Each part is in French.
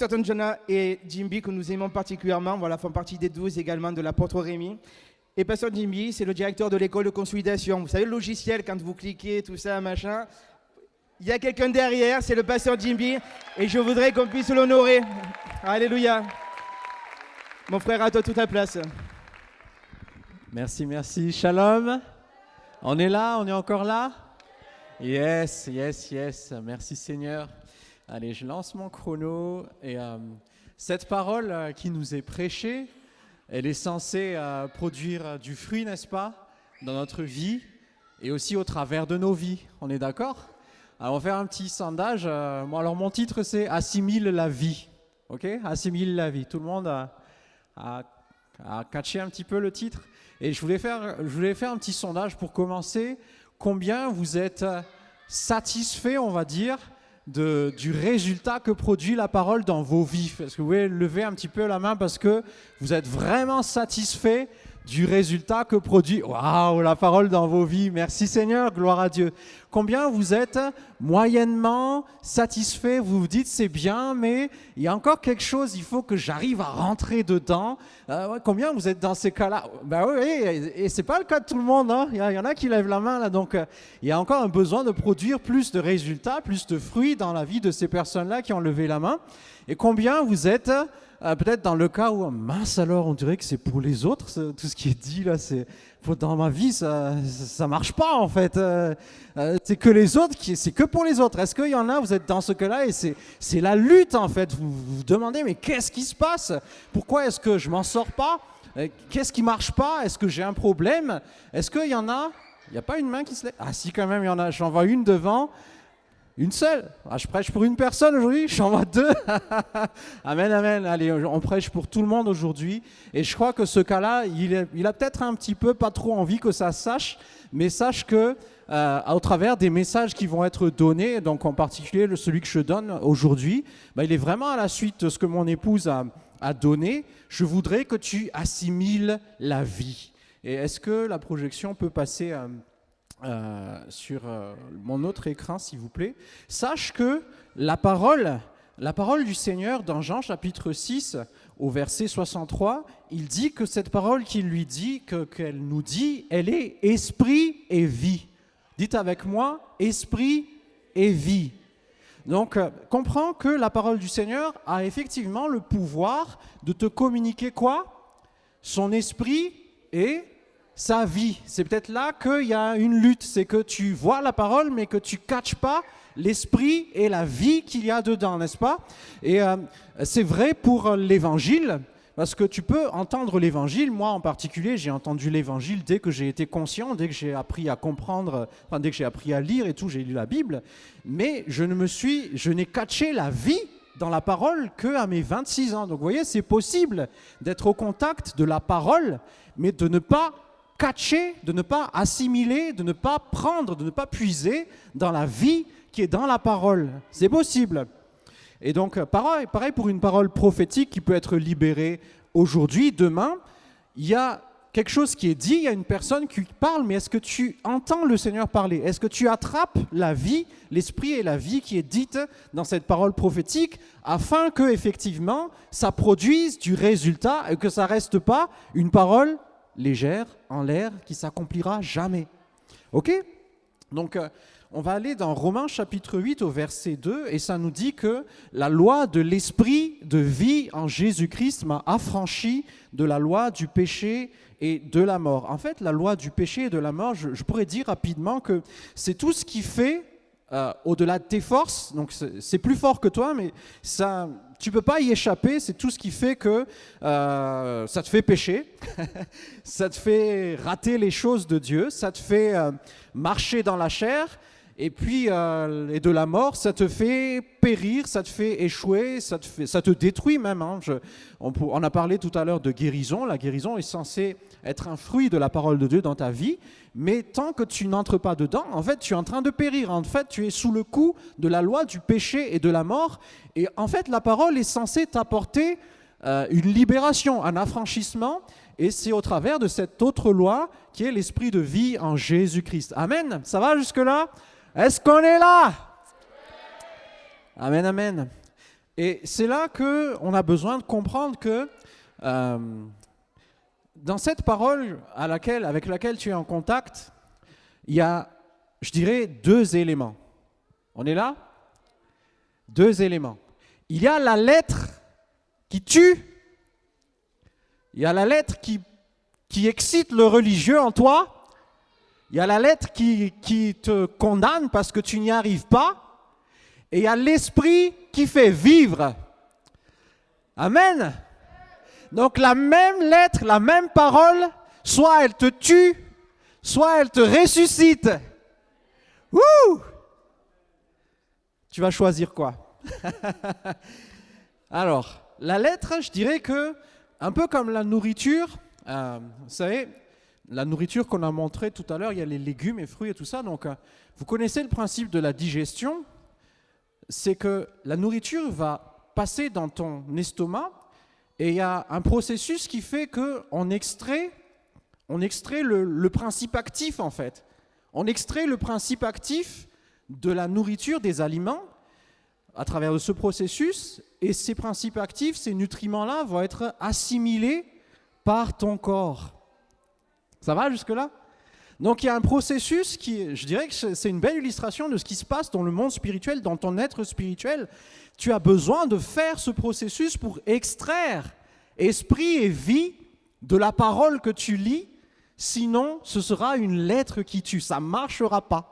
Pasteur Tonjana et Jimby, que nous aimons particulièrement, voilà, font partie des 12 également de l'apôtre Rémi. Et Pasteur Jimby, c'est le directeur de l'école de consolidation. Vous savez, le logiciel, quand vous cliquez, tout ça, machin, il y a quelqu'un derrière, c'est le Pasteur Jimby, et je voudrais qu'on puisse l'honorer. Alléluia. Mon frère, à toi toute la place. Merci, merci. Shalom. On est là, on est encore là? Yes, yes, yes. Merci Seigneur. Allez, je lance mon chrono. Et cette parole qui nous est prêchée, elle est censée produire du fruit, n'est-ce pas, dans notre vie et aussi au travers de nos vies. On est d'accord? Alors, on va faire un petit sondage. Alors, mon titre, c'est « Assimile la vie ». Ok? Assimile la vie. Tout le monde a catché un petit peu le titre. Et je voulais faire un petit sondage pour commencer. Combien vous êtes satisfait, on va dire, du résultat que produit la parole dans vos vies? Est-ce que vous pouvez lever un petit peu la main parce que vous êtes vraiment satisfait du résultat que produit la parole dans vos vies? Merci Seigneur, gloire à Dieu. Combien vous êtes moyennement satisfait? Vous vous dites c'est bien, mais il y a encore quelque chose, il faut que j'arrive à rentrer dedans. Combien vous êtes dans ces cas-là? Oui, et c'est pas le cas de tout le monde, hein. Il y en a qui lèvent la main là, donc il y a encore un besoin de produire plus de résultats, plus de fruits dans la vie de ces personnes-là qui ont levé la main. Et combien vous êtes peut-être dans le cas où, mince alors, on dirait que c'est pour les autres, tout ce qui est dit là, dans ma vie, ça marche pas en fait. C'est que les autres, c'est que pour les autres. Est-ce qu'il y en a, vous êtes dans ce cas-là et c'est la lutte en fait. Vous vous demandez, mais qu'est-ce qui se passe? Pourquoi est-ce que je m'en sors pas? Qu'est-ce qui marche pas? Est-ce que j'ai un problème? Est-ce qu'il y en a? Il n'y a pas une main qui se lève? Ah si, quand même, il y en a. J'en vois une devant. Une seule. Je prêche pour une personne aujourd'hui, j'en vois deux. Amen, amen. Allez, on prêche pour tout le monde aujourd'hui. Et je crois que ce cas-là, il a peut-être un petit peu pas trop envie que ça sache, mais sache que au travers des messages qui vont être donnés, donc en particulier celui que je donne aujourd'hui, il est vraiment à la suite de ce que mon épouse a donné. Je voudrais que tu assimiles la vie. Et est-ce que la projection peut passer sur mon autre écran, s'il vous plaît? Sache que la parole du Seigneur, dans Jean chapitre 6, au verset 63, il dit que cette parole qu'il lui dit, qu'elle nous dit, elle est esprit et vie. Dites avec moi, esprit et vie. Donc, comprends que la parole du Seigneur a effectivement le pouvoir de te communiquer quoi? Son esprit et sa vie. C'est peut-être là qu'il y a une lutte, c'est que tu vois la parole mais que tu ne catches pas l'esprit et la vie qu'il y a dedans, n'est-ce pas? Et c'est vrai pour l'évangile, parce que tu peux entendre l'évangile. Moi en particulier, j'ai entendu l'évangile dès que j'ai été conscient, dès que j'ai appris à comprendre, dès que j'ai appris à lire et tout, j'ai lu la Bible, mais je n'ai catché la vie dans la parole qu'à mes 26 ans. Donc vous voyez, c'est possible d'être au contact de la parole, mais de ne pas catcher, de ne pas assimiler, de ne pas prendre, de ne pas puiser dans la vie qui est dans la parole. C'est possible. Et donc, pareil pour une parole prophétique qui peut être libérée aujourd'hui, demain. Il y a quelque chose qui est dit, il y a une personne qui parle, mais est-ce que tu entends le Seigneur parler? Est-ce que tu attrapes la vie, l'esprit et la vie qui est dite dans cette parole prophétique afin que, effectivement, ça produise du résultat et que ça ne reste pas une parole légère, en l'air, qui s'accomplira jamais. Ok? Donc, on va aller dans Romains chapitre 8 au verset 2, et ça nous dit que la loi de l'esprit de vie en Jésus-Christ m'a affranchi de la loi du péché et de la mort. En fait, la loi du péché et de la mort, je pourrais dire rapidement que c'est tout ce qui fait, au-delà de tes forces, donc c'est plus fort que toi, mais ça, tu ne peux pas y échapper, c'est tout ce qui fait que ça te fait pécher, ça te fait rater les choses de Dieu, ça te fait marcher dans la chair, et puis et de la mort, ça te fait périr, ça te fait échouer, ça te détruit même. Hein. On a parlé tout à l'heure de guérison. La guérison est censée être un fruit de la parole de Dieu dans ta vie, mais tant que tu n'entres pas dedans, en fait, tu es en train de périr. En fait, tu es sous le coup de la loi du péché et de la mort. Et en fait, la parole est censée t'apporter une libération, un affranchissement. Et c'est au travers de cette autre loi qui est l'esprit de vie en Jésus-Christ. Amen. Ça va jusque-là? Est-ce qu'on est là? Amen, amen. Et c'est là qu'on a besoin de comprendre que dans cette parole avec laquelle tu es en contact, il y a, je dirais, 2 éléments. On est là? 2 éléments. Il y a la lettre qui tue, il y a la lettre qui excite le religieux en toi, il y a la lettre qui te condamne parce que tu n'y arrives pas, et il y a l'esprit qui fait vivre. Amen. Donc la même lettre, la même parole, soit elle te tue, soit elle te ressuscite. Wouh! Tu vas choisir quoi? Alors, la lettre, je dirais que, un peu comme la nourriture, vous savez, la nourriture qu'on a montrée tout à l'heure, il y a les légumes et fruits et tout ça. Donc, vous connaissez le principe de la digestion. C'est que la nourriture va passer dans ton estomac et il y a un processus qui fait qu'on extrait le principe actif en fait. On extrait le principe actif de la nourriture, des aliments, à travers ce processus, et ces principes actifs, ces nutriments-là vont être assimilés par ton corps. Ça va jusque-là? Donc il y a un processus qui, je dirais que c'est une belle illustration de ce qui se passe dans le monde spirituel, dans ton être spirituel. Tu as besoin de faire ce processus pour extraire esprit et vie de la parole que tu lis, sinon ce sera une lettre qui tue, ça ne marchera pas.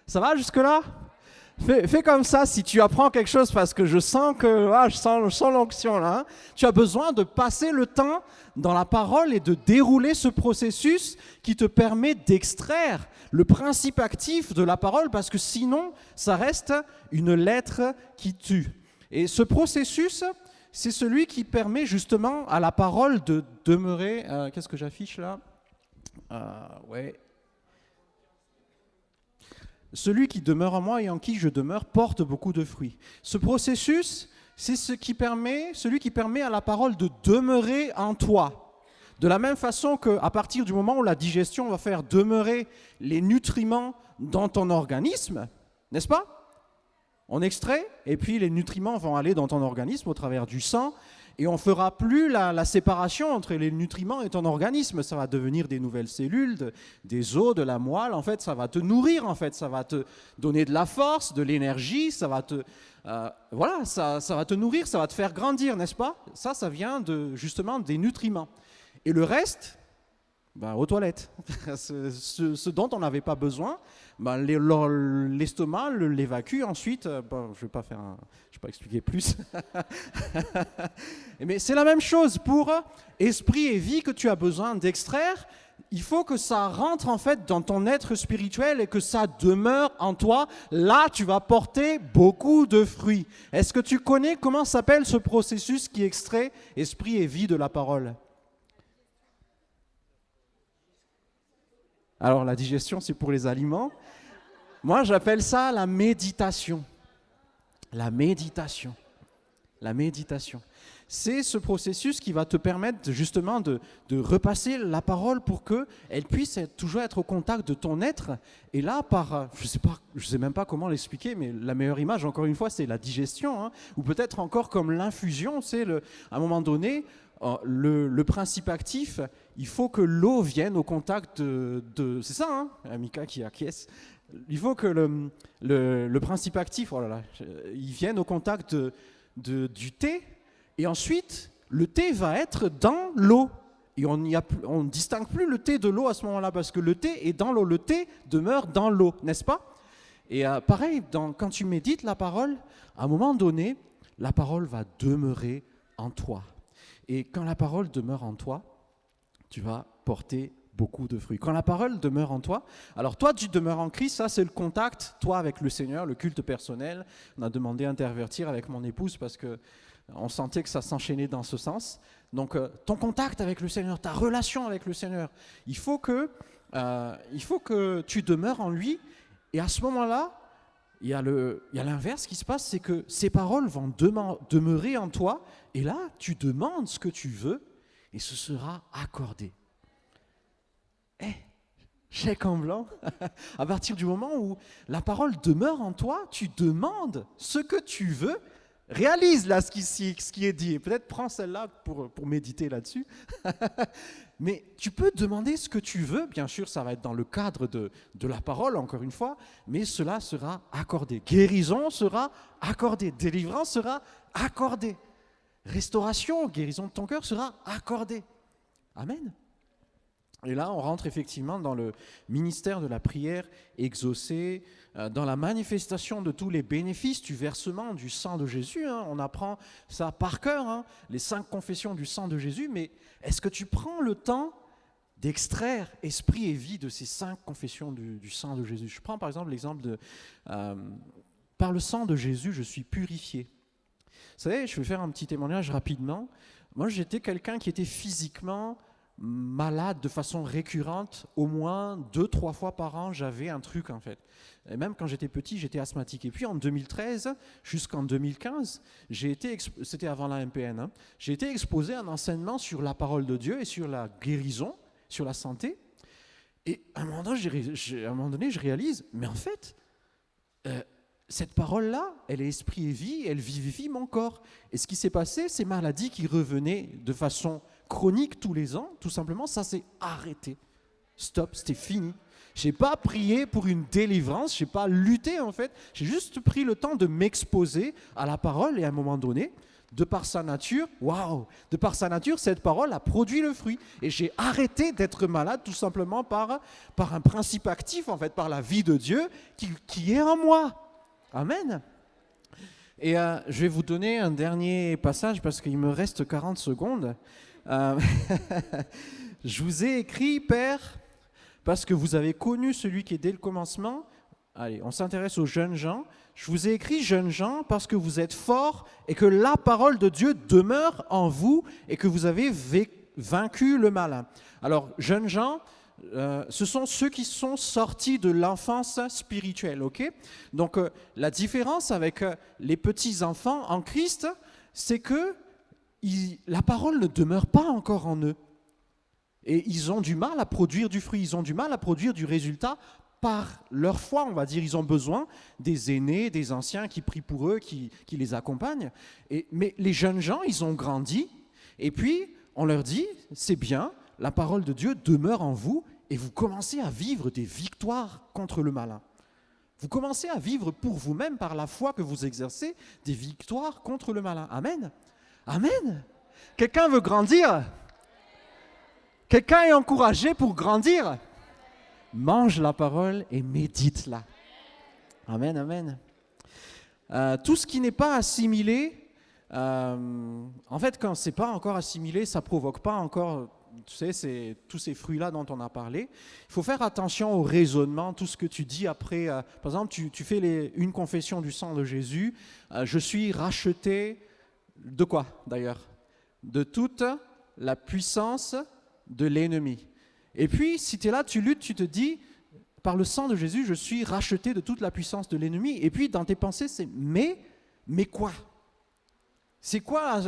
Ça va jusque-là? Fais comme ça si tu apprends quelque chose parce que je sens l'onction là. Hein. Tu as besoin de passer le temps dans la parole et de dérouler ce processus qui te permet d'extraire le principe actif de la parole parce que sinon ça reste une lettre qui tue. Et ce processus, c'est celui qui permet justement à la parole de demeurer. Qu'est-ce que j'affiche là? Ouais. Celui qui demeure en moi et en qui je demeure porte beaucoup de fruits. Ce processus, c'est celui qui permet à la parole de demeurer en toi. De la même façon qu'à partir du moment où la digestion va faire demeurer les nutriments dans ton organisme, n'est-ce pas? On extrait et puis les nutriments vont aller dans ton organisme au travers du sang et on ne fera plus la séparation entre les nutriments et ton organisme. Ça va devenir des nouvelles cellules, des os, de la moelle. En fait, ça va te nourrir. En fait, ça va te donner de la force, de l'énergie. Ça va te, ça va te nourrir, ça va te faire grandir, n'est-ce pas? Ça vient justement des nutriments. Et le reste, aux toilettes. ce dont on n'avait pas besoin, l'estomac l'évacue ensuite. Je ne vais pas expliquer plus. Mais c'est la même chose pour esprit et vie que tu as besoin d'extraire. Il faut que ça rentre en fait dans ton être spirituel et que ça demeure en toi. Là, tu vas porter beaucoup de fruits. Est-ce que tu connais comment s'appelle ce processus qui extrait esprit et vie de la parole? Alors, la digestion, c'est pour les aliments. Moi, j'appelle ça la méditation. La méditation. La méditation. C'est ce processus qui va te permettre justement de repasser la parole pour qu'elle puisse toujours être au contact de ton être. Et là, je sais même pas comment l'expliquer, mais la meilleure image, encore une fois, c'est la digestion. Hein, ou peut-être encore comme l'infusion, c'est à un moment donné, le principe actif, il faut que l'eau vienne au contact c'est ça, hein, Mika qui acquiesce. Il faut que le principe actif, il vienne au contact du thé, et ensuite, le thé va être dans l'eau. Et on ne distingue plus le thé de l'eau à ce moment-là, parce que le thé est dans l'eau. Le thé demeure dans l'eau, n'est-ce pas? Et pareil, quand tu médites la parole, à un moment donné, la parole va demeurer en toi. Et quand la parole demeure en toi, tu vas porter beaucoup de fruits. Quand la parole demeure en toi, alors toi tu demeures en Christ, ça c'est le contact, toi avec le Seigneur, le culte personnel. On a demandé à intervertir avec mon épouse parce qu'on sentait que ça s'enchaînait dans ce sens. Donc ton contact avec le Seigneur, ta relation avec le Seigneur, il faut que tu demeures en lui. Et à ce moment-là, il y a l'inverse qui se passe, c'est que ces paroles vont demeurer en toi. Et là, tu demandes ce que tu veux et ce sera accordé. Chèque en blanc. À partir du moment où la parole demeure en toi, tu demandes ce que tu veux, réalise là ce qui est dit. Et peut-être prends celle-là pour méditer là-dessus. Mais tu peux demander ce que tu veux. Bien sûr, ça va être dans le cadre de la parole, encore une fois, mais cela sera accordé. Guérison sera accordée. Délivrance sera accordée. Restauration, guérison de ton cœur sera accordée. Amen. Et là, on rentre effectivement dans le ministère de la prière exaucée, dans la manifestation de tous les bénéfices du versement du sang de Jésus. On apprend ça par cœur, les 5 confessions du sang de Jésus. Mais est-ce que tu prends le temps d'extraire esprit et vie de ces 5 confessions du sang de Jésus? Je prends par exemple l'exemple de « Par le sang de Jésus, je suis purifié ». Vous savez, je vais faire un petit témoignage rapidement. Moi, j'étais quelqu'un qui était physiquement malade de façon récurrente, au moins 2-3 fois par an, j'avais un truc en fait. Et même quand j'étais petit, j'étais asthmatique. Et puis en 2013 jusqu'en 2015, c'était avant la MPN, j'ai été exposé à un enseignement sur la parole de Dieu et sur la guérison, sur la santé. Et à un moment donné, je réalise, mais en fait, cette parole-là, elle est esprit et vie, elle vivifie mon corps. Et ce qui s'est passé, ces maladies qui revenaient de façon chronique tous les ans, tout simplement, ça s'est arrêté. Stop, c'était fini. Je n'ai pas prié pour une délivrance, je n'ai pas lutté en fait. J'ai juste pris le temps de m'exposer à la parole et à un moment donné, de par sa nature, de par sa nature, cette parole a produit le fruit. Et j'ai arrêté d'être malade tout simplement par un principe actif, en fait, par la vie de Dieu qui est en moi. Amen. Et je vais vous donner un dernier passage parce qu'il me reste 40 secondes. Je vous ai écrit, Père, parce que vous avez connu celui qui est dès le commencement. Allez, on s'intéresse aux jeunes gens. Je vous ai écrit, jeunes gens, parce que vous êtes forts et que la parole de Dieu demeure en vous et que vous avez vaincu le mal. Alors, jeunes gens, ce sont ceux qui sont sortis de l'enfance spirituelle, ok? Donc, la différence avec les petits-enfants en Christ, c'est que la parole ne demeure pas encore en eux. Et ils ont du mal à produire du fruit, ils ont du mal à produire du résultat par leur foi, on va dire. Ils ont besoin des aînés, des anciens qui prient pour eux, qui les accompagnent. Mais les jeunes gens, ils ont grandi, et puis on leur dit, c'est bien, la parole de Dieu demeure en vous, et vous commencez à vivre des victoires contre le malin. Vous commencez à vivre pour vous-même, par la foi que vous exercez, des victoires contre le malin. Amen. Amen. Quelqu'un veut grandir? Quelqu'un est encouragé pour grandir? Mange la parole et médite-la. Amen, amen. Tout ce qui n'est pas assimilé, en fait, quand ce n'est pas encore assimilé, ça ne provoque pas encore, tu sais, tous ces fruits-là dont on a parlé. Il faut faire attention au raisonnement, tout ce que tu dis après. Par exemple, tu fais une confession du sang de Jésus. Je suis racheté de quoi, d'ailleurs? De toute la puissance de l'ennemi. Et puis, si tu es là, tu luttes, tu te dis, par le sang de Jésus, je suis racheté de toute la puissance de l'ennemi. Et puis, dans tes pensées, c'est mais quoi? C'est quoi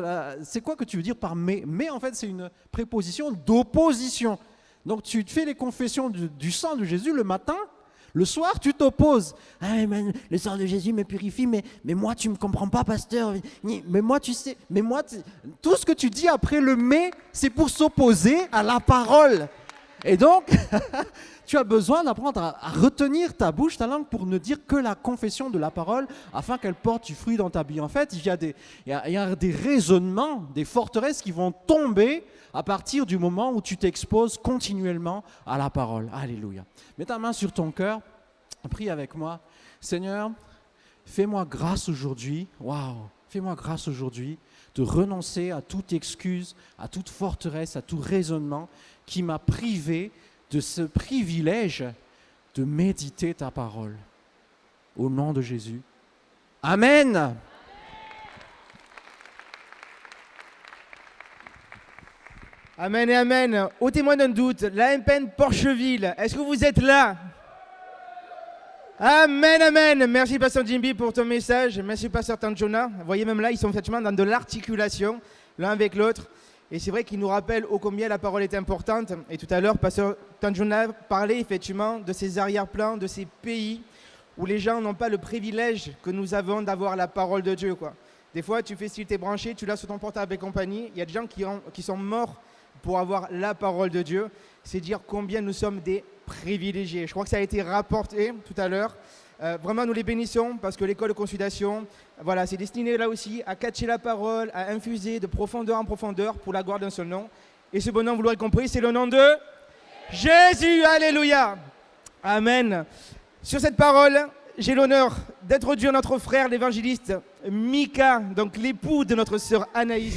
que tu veux dire par mais? Mais, en fait, c'est une préposition d'opposition. Donc, tu te fais les confessions du sang de Jésus le matin, le soir, tu t'opposes. Ah, mais le sang de Jésus me purifie, mais moi, tu ne me comprends pas, pasteur. Mais moi, tu sais, tout ce que tu dis après le mais, c'est pour s'opposer à la parole. Et donc, tu as besoin d'apprendre à retenir ta bouche, ta langue, pour ne dire que la confession de la parole, afin qu'elle porte du fruit dans ta vie. En fait, il y a des raisonnements, des forteresses qui vont tomber à partir du moment où tu t'exposes continuellement à la parole. Alléluia. Mets ta main sur ton cœur, prie avec moi. Seigneur, fais-moi grâce aujourd'hui, fais-moi grâce aujourd'hui de renoncer à toute excuse, à toute forteresse, à tout raisonnement qui m'a privé de ce privilège de méditer ta parole. Au nom de Jésus. Amen. Amen et amen. Ôtez-moi d'un doute, la MPN Porcheville, est-ce que vous êtes là? Amen, amen. Merci Pasteur Jimby pour ton message. Merci Pasteur Tanjona. Vous voyez, même là, ils sont effectivement dans de l'articulation, l'un avec l'autre. Et c'est vrai qu'il nous rappelle ô combien la parole est importante. Et tout à l'heure, Pasteur Tanjona parlait effectivement de ces arrière-plans, de ces pays où les gens n'ont pas le privilège que nous avons d'avoir la parole de Dieu, quoi. Des fois, tu fais style, t'es branché, tu l'as sur ton portable et compagnie. Il y a des gens qui sont morts pour avoir la parole de Dieu. C'est dire combien nous sommes des privilégiés. Je crois que ça a été rapporté tout à l'heure. Vraiment, nous les bénissons parce que l'école de consolidation, voilà, c'est destiné là aussi à catcher la parole, à infuser de profondeur en profondeur pour la gloire d'un seul nom. Et ce bon nom, vous l'aurez compris, c'est le nom de Jésus. Alléluia. Amen. Sur cette parole, j'ai l'honneur d'introduire notre frère l'évangéliste Mika, donc l'époux de notre sœur Anaïs.